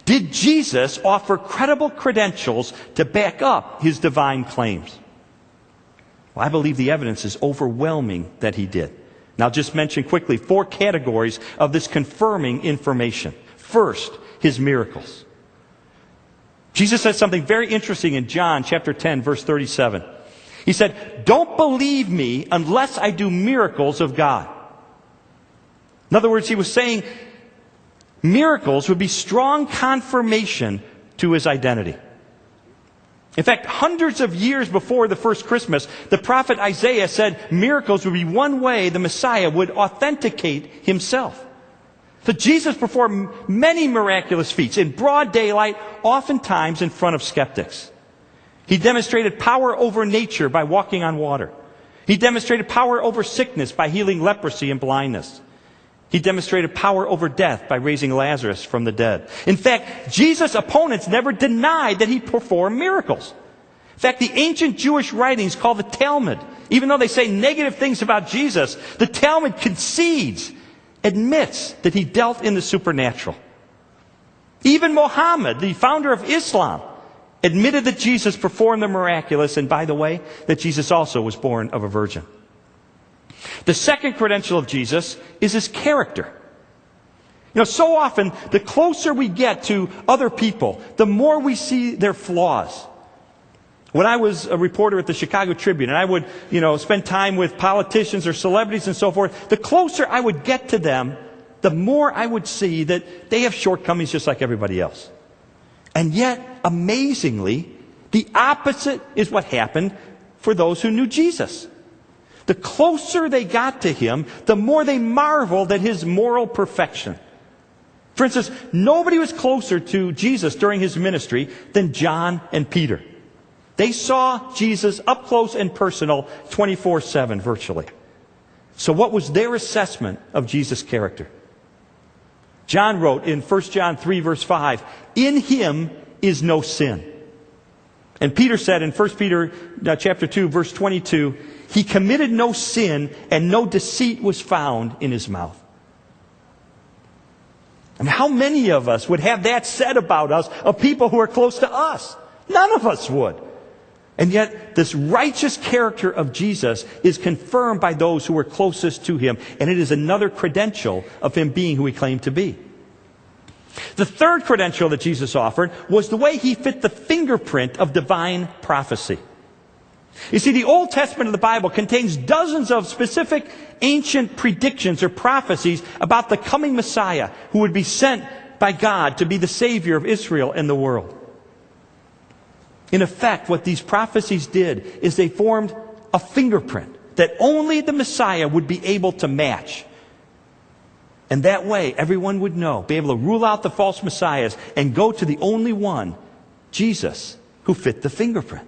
Did Jesus offer credible credentials to back up his divine claims? Well, I believe the evidence is overwhelming that he did. Now, I'll just mention quickly 4 categories of this confirming information. First, his miracles. Jesus said something very interesting in John chapter 10, verse 37. He said, "Don't believe me unless I do miracles of God." In other words, he was saying miracles would be strong confirmation to his identity. In fact, hundreds of years before the first Christmas, the prophet Isaiah said miracles would be one way the Messiah would authenticate himself. So Jesus performed many miraculous feats in broad daylight, oftentimes in front of skeptics. He demonstrated power over nature by walking on water. He demonstrated power over sickness by healing leprosy and blindness. He demonstrated power over death by raising Lazarus from the dead. In fact, Jesus' opponents never denied that he performed miracles. In fact, the ancient Jewish writings called the Talmud, even though they say negative things about Jesus, the Talmud concedes, admits that he dealt in the supernatural. Even Muhammad, the founder of Islam, admitted that Jesus performed the miraculous, and by the way, that Jesus also was born of a virgin. The second credential of Jesus is his character. You know, so often, the closer we get to other people, the more we see their flaws. When I was a reporter at the Chicago Tribune, and I would, spend time with politicians or celebrities and so forth, the closer I would get to them, the more I would see that they have shortcomings just like everybody else. And yet, amazingly, the opposite is what happened for those who knew Jesus. The closer they got to him, the more they marveled at his moral perfection. For instance, nobody was closer to Jesus during his ministry than John and Peter. They saw Jesus up close and personal 24/7 virtually. So what was their assessment of Jesus' character? John wrote in 1 John 3 verse 5, "In him is no sin." And Peter said in 1 Peter chapter 2 verse 22, "He committed no sin and no deceit was found in his mouth." I mean, how many of us would have that said about us of people who are close to us? None of us would. And yet, this righteous character of Jesus is confirmed by those who were closest to him. And it is another credential of him being who he claimed to be. The third credential that Jesus offered was the way he fit the fingerprint of divine prophecy. You see, the Old Testament of the Bible contains dozens of specific ancient predictions or prophecies about the coming Messiah who would be sent by God to be the Savior of Israel and the world. In effect, what these prophecies did is they formed a fingerprint that only the Messiah would be able to match. And that way, everyone would know, be able to rule out the false messiahs and go to the only one, Jesus, who fit the fingerprint.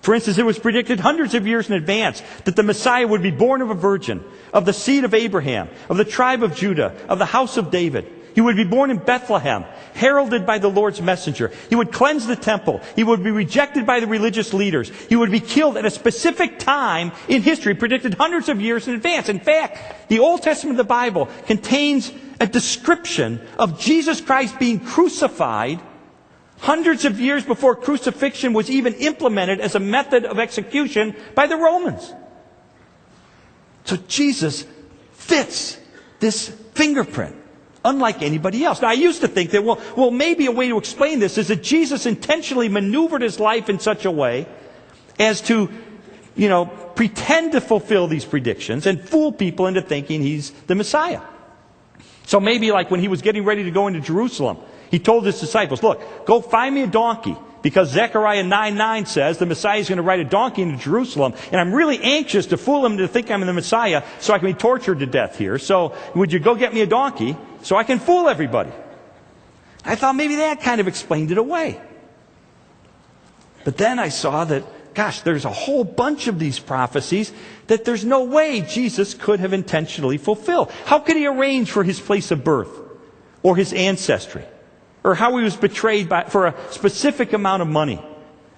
For instance, it was predicted hundreds of years in advance that the Messiah would be born of a virgin, of the seed of Abraham, of the tribe of Judah, of the house of David. He would be born in Bethlehem, heralded by the Lord's messenger. He would cleanse the temple. He would be rejected by the religious leaders. He would be killed at a specific time in history, predicted hundreds of years in advance. In fact, the Old Testament of the Bible contains a description of Jesus Christ being crucified hundreds of years before crucifixion was even implemented as a method of execution by the Romans. So Jesus fits this fingerprint, unlike anybody else. Now, I used to think that, well, maybe a way to explain this is that Jesus intentionally maneuvered his life in such a way as to, pretend to fulfill these predictions and fool people into thinking he's the Messiah. So maybe like when he was getting ready to go into Jerusalem, he told his disciples, look, go find me a donkey, because Zechariah 9:9 says the Messiah is going to ride a donkey into Jerusalem, and I'm really anxious to fool him to think I'm the Messiah so I can be tortured to death here. So would you go get me a donkey so I can fool everybody? I thought maybe that kind of explained it away. But then I saw that, gosh, there's a whole bunch of these prophecies that there's no way Jesus could have intentionally fulfilled. How could he arrange for his place of birth or his ancestry? Or how he was betrayed for a specific amount of money?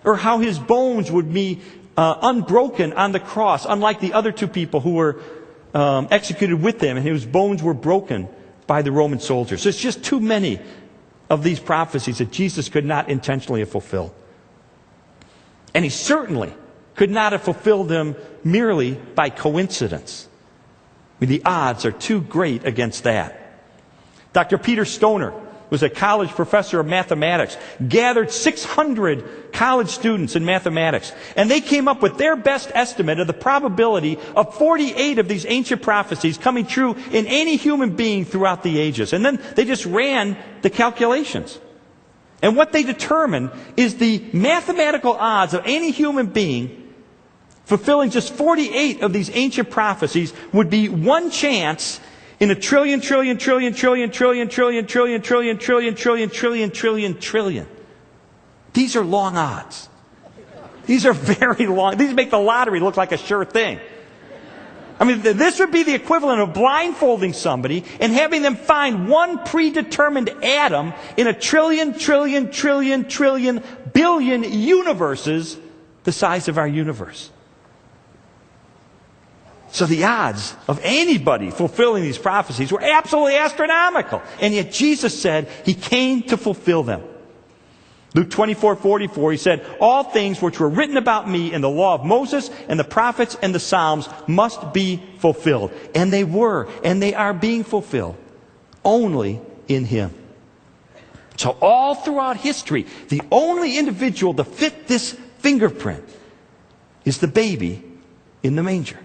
Or how his bones would be unbroken on the cross, unlike the other two people who were executed with him and whose bones were broken by the Roman soldiers. There's just too many of these prophecies that Jesus could not intentionally have fulfilled. And he certainly could not have fulfilled them merely by coincidence. I mean, the odds are too great against that. Dr. Peter Stoner was a college professor of mathematics, gathered 600 college students in mathematics, and they came up with their best estimate of the probability of 48 of these ancient prophecies coming true in any human being throughout the ages. And then they just ran the calculations. And what they determined is the mathematical odds of any human being fulfilling just 48 of these ancient prophecies would be one chance in a trillion. These are long odds. These are very long. These make the lottery look like a sure thing. I mean, this would be the equivalent of blindfolding somebody and having them find one predetermined atom in a trillion billion universes the size of our universe. So the odds of anybody fulfilling these prophecies were absolutely astronomical. And yet Jesus said he came to fulfill them. Luke 24:44, he said, all things which were written about me in the law of Moses and the prophets and the Psalms must be fulfilled. And they were, and they are being fulfilled only in him. So all throughout history, the only individual to fit this fingerprint is the baby in the manger.